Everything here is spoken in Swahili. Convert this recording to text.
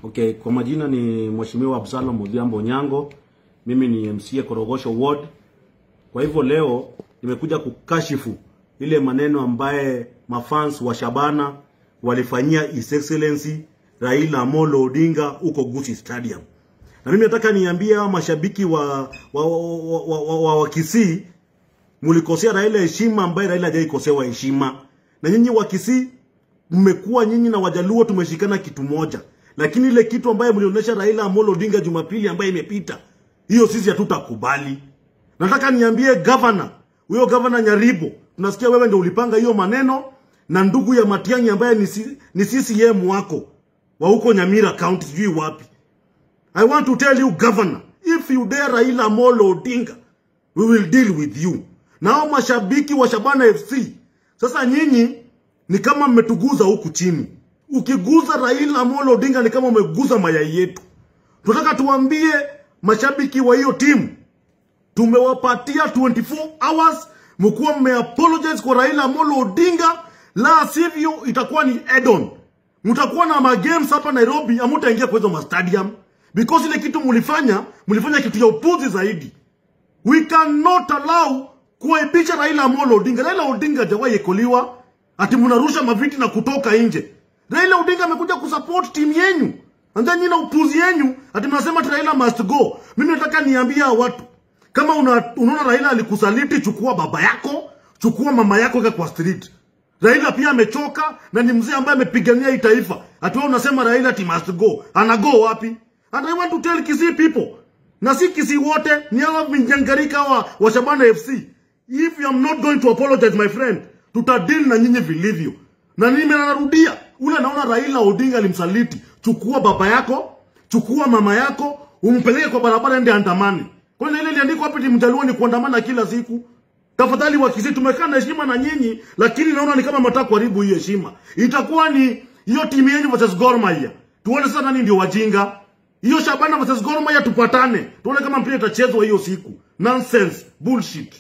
Okay, kwa majina ni Mheshimiwa Absalom Odhiambo Onyango. Mimi ni MCA Korogosho Ward. Kwa hivyo leo nimekuja kukashifu ile maneno ambaye mafans wa Shabana walifanyia His Excellency Raila Amolo Odinga huko Gusii Stadium. Na mimi nataka niambie hao mashabiki wa Kisii, mlikosea Raila heshima ambaye Raila hajaikosewa heshima. Na nyinyi wa Kisii mmekuwa nyinyi na Wajaluo tumeshikana kitu moja. Lakini ile kitu ambaye mlionyesha Raila Amolo Odinga Jumapili ambaye imepita, hiyo sisi hatutakubali. Nataka niambie governor, huyo governor Nyaribo, tunasikia wewe ndio ulipanga hiyo maneno na ndugu ya Matiang'i ambaye ni CCM wako wa huko Nyamira County sijui wapi. I want to tell you governor, if you dare Raila Amolo Odinga, we will deal with you. Nao mashabiki wa Shabana FC, sasa nyinyi ni kama mmetuguza huku chini. Ukiguza Raila Amolo Odinga ni kama umeguza mayai yetu. Tunataka tuambie mashabiki wa hiyo timu, tumewapatia 24 hours mkuwa apologize kwa Raila Amolo Odinga, la sivyo itakuwa ni add-on. Mtakuwa na magames hapa Nairobi, hamtaingia kwa hizo stadium because ile kitu mlifanya kitu ya upuzi zaidi. We cannot allow kuaibisha Raila Amolo Odinga. Raila Odinga hajawahi ekoliwa ati mnarusha maviti na kutoka nje. Raila Odinga amekuja kusupport team yenu. Anga nyinyi na upuzi yenu ati mnasema Raila must go. Mimi nataka niambia watu, kama unaona Raila alikusaliti, chukua baba yako, chukua mama yako kwa street. Raila pia amechoka na ni mzee ambaye amepigania hii taifa. Ati wewe unasema Raila ati must go. Ana go wapi? And I want to tell Kisii people, na si Kisii wote, ni hawa vinjangarika wa Shabana FC. If you are not going to apologize my friend, tutadeal na nyinyi vilivyo. Na narudia, ule naona Raila Odinga alimsaliti, chukua baba yako, chukua mama yako, umpeleke kwa barabara ende andamani. Kwa nini ile iliandikwa hapo Mjaluo ni kuandamana kila siku? Tafadhali wa Kisii, tumekaa na heshima na nyinyi, lakini naona ni kama mtaka kuharibu hiyo heshima. Itakuwa ni hiyo timu yenu versus Gor Mahia. Tuone sasa nani ndio wajinga. Hiyo Shabana versus Gor Mahia tupatane. Tuone kama mpira itachezwa hiyo siku. Nonsense, bullshit.